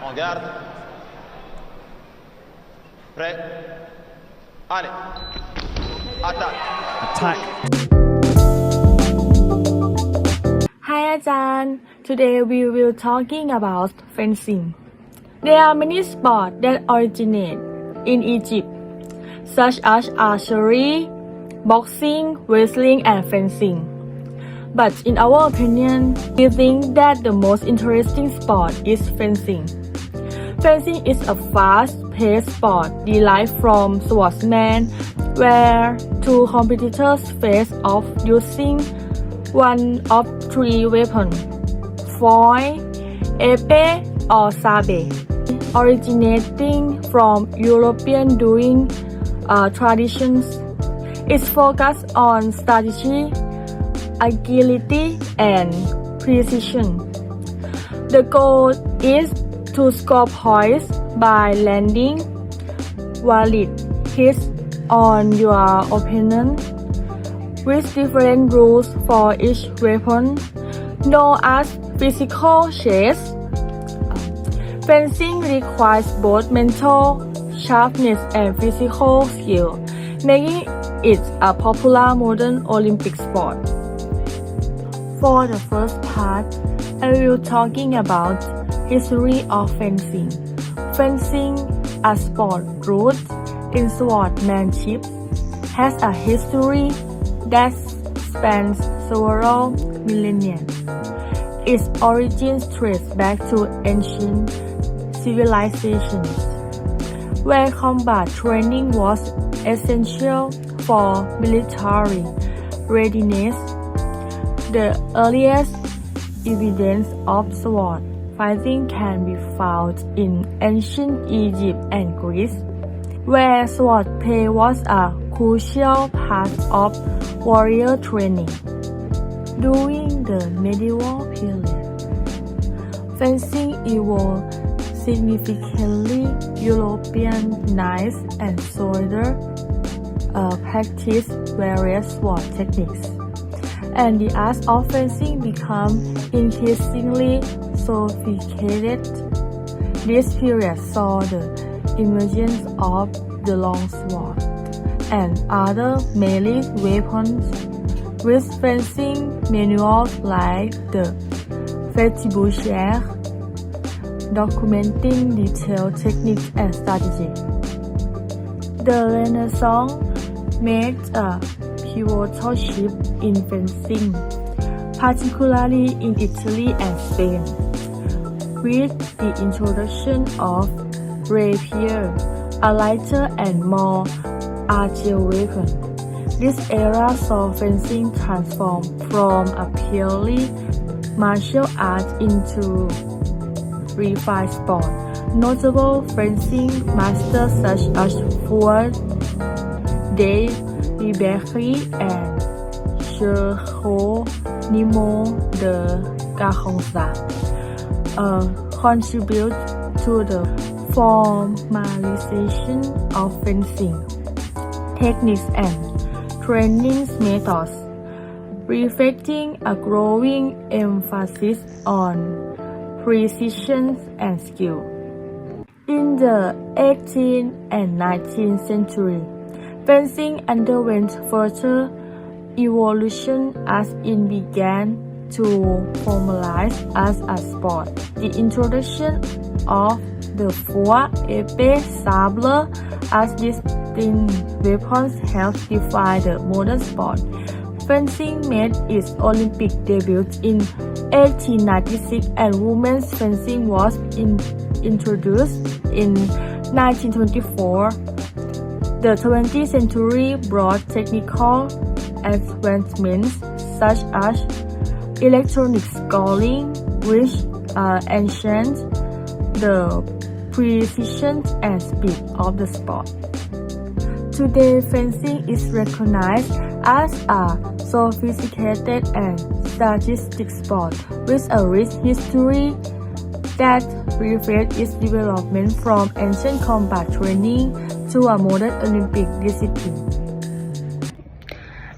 En garde. Prêt. Allez. Attaque. Attack. Hi Ajahn. Today we will talking about fencing. There are many sports that originate in Egypt, such as archery, boxing, wrestling, and fencing. But in our opinion, we think that the most interesting sport is fencing. Fencing is a fast-paced sport derived from swordsman, where two competitors face off using one of three weapons: foil, épée, or sabre. Originating from European during traditions, it's focused on strategy, agility, and precision. The goal is to score points by landing valid hits on your opponent, with different rules for each weapon, known as physical chess. Fencing requires both mental sharpness and physical skill, making it a popular modern Olympic sport. For the first part, I will talking about history of fencing. Fencing, a sport rooted in swordsmanship, has a history that spans several millennia. Its origins trace back to ancient civilizations, where combat training was essential for military readiness. The earliest evidence of sword fighting can be found in ancient Egypt and Greece, where swordplay was a crucial part of warrior training. During the medieval period, fencing evolved significantly. European knights and soldiers practiced various sword techniques, and the art of fencing became increasingly sophisticated. This period saw the emergence of the long sword and other melee weapons, with fencing manuals like the Fetibuchière documenting detailed techniques and strategy. The Renaissance made a pivotal shift in fencing, particularly in Italy and Spain, with the introduction of rapier, a lighter and more agile weapon. This era saw fencing transform from a purely martial art into refined sport. Notable fencing masters such as Fouad de Ribéry and Geronimo de Carranza contribute to the formalization of fencing techniques and training methods, reflecting a growing emphasis on precision and skill. In the 18th and 19th century, fencing underwent further evolution as it began to formalize as a sport. The introduction of the four épée sabre as distinct weapons helped define the modern sport. Fencing made its Olympic debut in 1896, and women's fencing was introduced in 1924. The 20th century brought technical advancements such as electronic scoring, which enhanced the precision and speed of the sport. Today, fencing is recognized as a sophisticated and strategic sport with a rich history that reflects its development from ancient combat training to a modern Olympic discipline.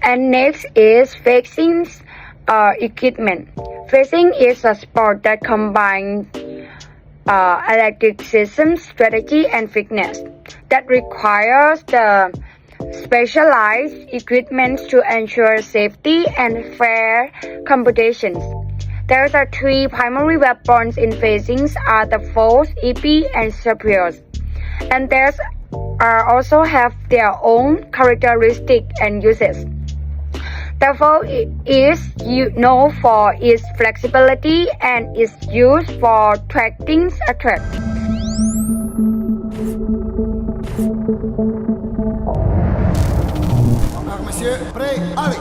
And next is fencing equipment. Fencing is a sport that combines athleticism, strategy, and fitness that requires the specialized equipment to ensure safety and fair competitions. There are three primary weapons in fencing are the force, EP, and superiors. And there's also have their own characteristics and uses. The force is known for its flexibility and is used for tracking a track. Monsieur, prêt, allez!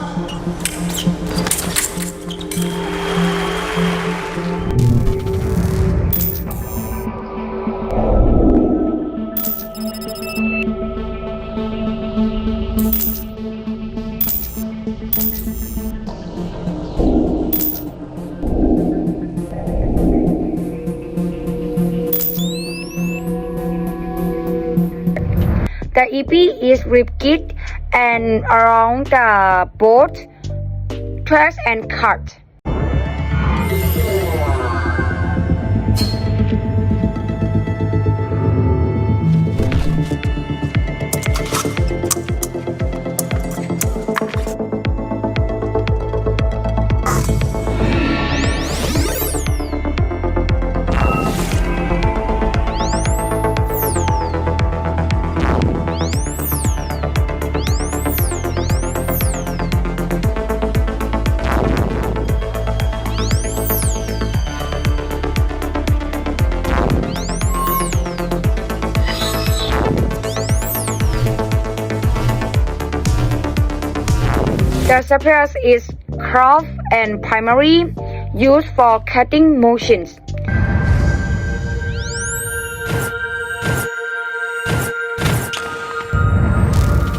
The EP is rigid and around the both tracks and cart. The superiors is curved and primary, used for cutting motions.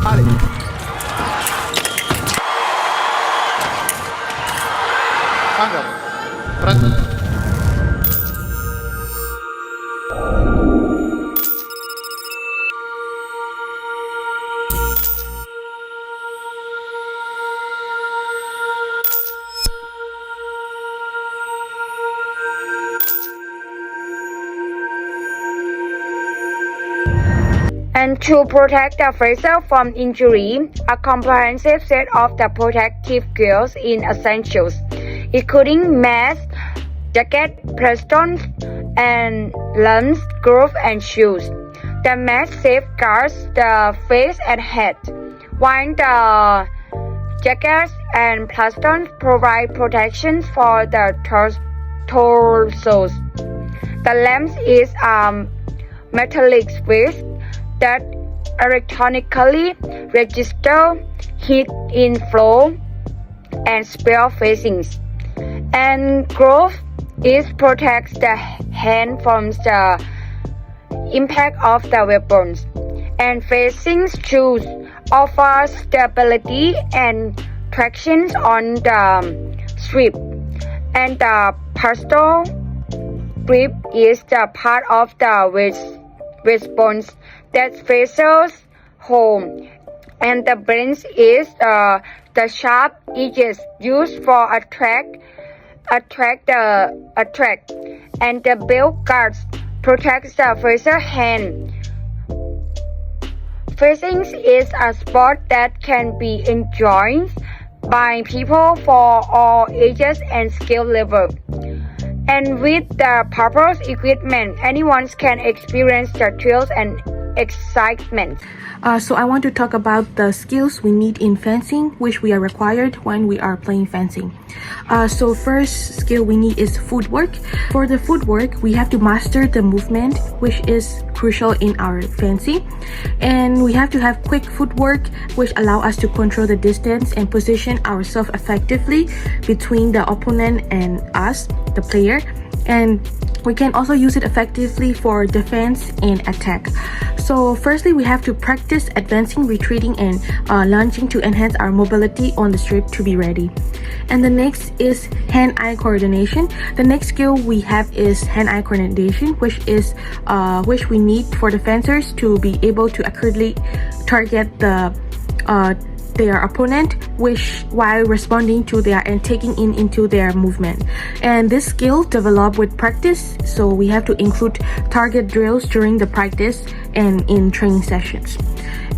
Allez! Angkat. Prêt. And to protect the fighter from injury, a comprehensive set of the protective gears is essential, including mask, jacket, plastons, and lungs, gloves, and shoes. The mask safeguards the face and head, while the jackets and plastons provide protection for the torsos. The lens is a metallic switch that electronically register heat inflow and spare facings. And glove is protects the hand from the impact of the weapons. And facing shoes offer stability and traction on the strip. And the pistol grip is the part of the response that faces home, and the blade is the sharp edges used for attract, and the belt guards protects the facer hand. Fencing is a sport that can be enjoyed by people for all ages and skill level. And with the proper equipment, anyone can experience the thrills and excitement. So I want to talk about the skills we need in fencing, which we are required when we are playing fencing. So first skill we need is footwork. For the footwork, we have to master the movement, which is crucial in our fencing. And we have to have quick footwork, which allow us to control the distance and position ourselves effectively between the opponent and us, the player. And we can also use it effectively for defense and attack. So firstly, we have to practice advancing, retreating, and lunging to enhance our mobility on the strip to be ready. And the next is hand-eye coordination. The next skill we have is hand-eye coordination, which we need for the fencers to be able to accurately target their opponent which while responding to their and taking in into their movement. And this skill developed with practice, so we have to include target drills during the practice and in training sessions.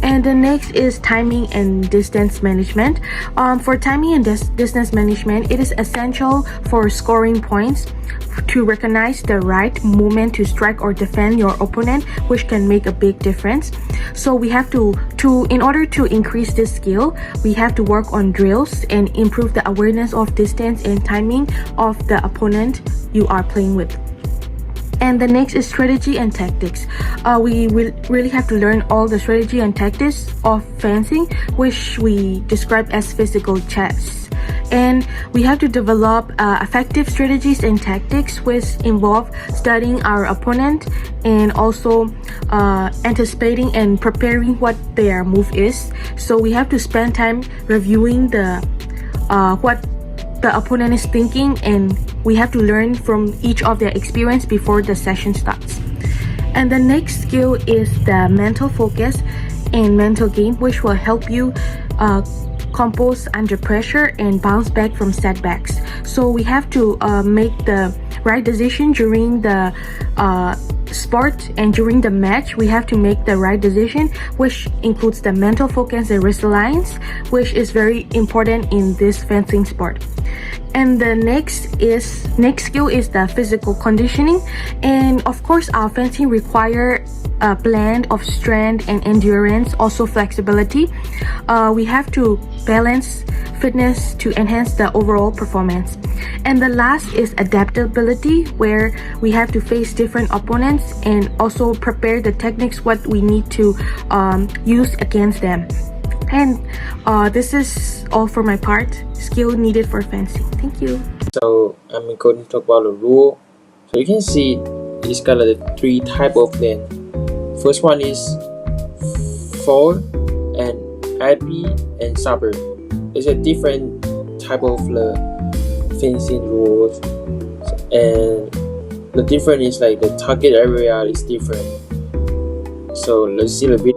And the next is timing and distance management. For timing and distance management, it is essential for scoring points to recognize the right movement to strike or defend your opponent, which can make a big difference. So we have to in order to increase this skill, we have to work on drills and improve the awareness of distance and timing of the opponent you are playing with. And the next is strategy and tactics. We will really have to learn all the strategy and tactics of fencing, which we describe as physical chess. And we have to develop effective strategies and tactics, which involve studying our opponent and also anticipating and preparing what their move is. So we have to spend time reviewing what the opponent is thinking, and we have to learn from each of their experience before the session starts. And the next skill is the mental focus and mental game, which will help you compose under pressure and bounce back from setbacks. So we have to make the right decision during the sport and during the match. We have to make the right decision, which includes the mental focus and resilience, which is very important in this fencing sport. And the next skill is the physical conditioning. And of course, our fencing require a blend of strength and endurance, also flexibility. We have to balance fitness to enhance the overall performance. And the last is adaptability, where we have to face different opponents and also prepare the techniques what we need to use against them. And this is all for my part. Skill needed for fencing. Thank you. So I'm going to talk about the rule. So you can see it's got the three type of lane. First one is forward and IP and saber. It's a different type of fencing rules, and the difference is like the target area is different. So let's see the video.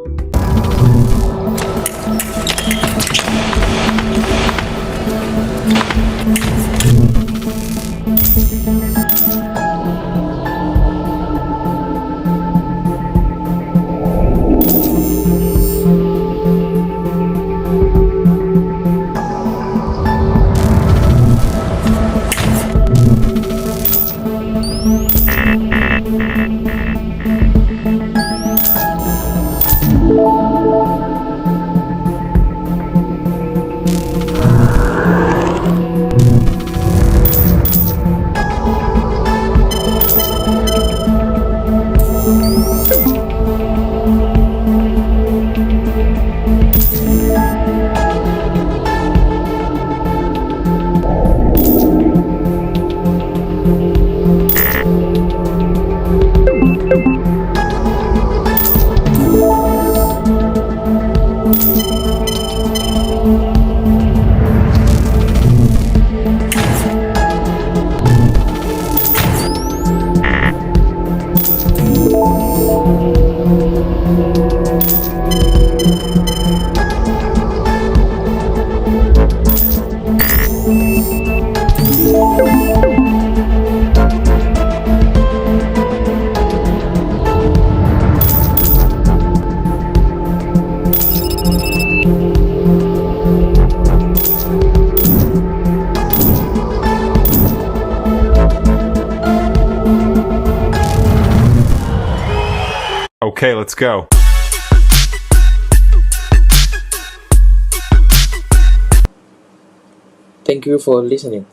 Okay, let's go. Thank you for listening.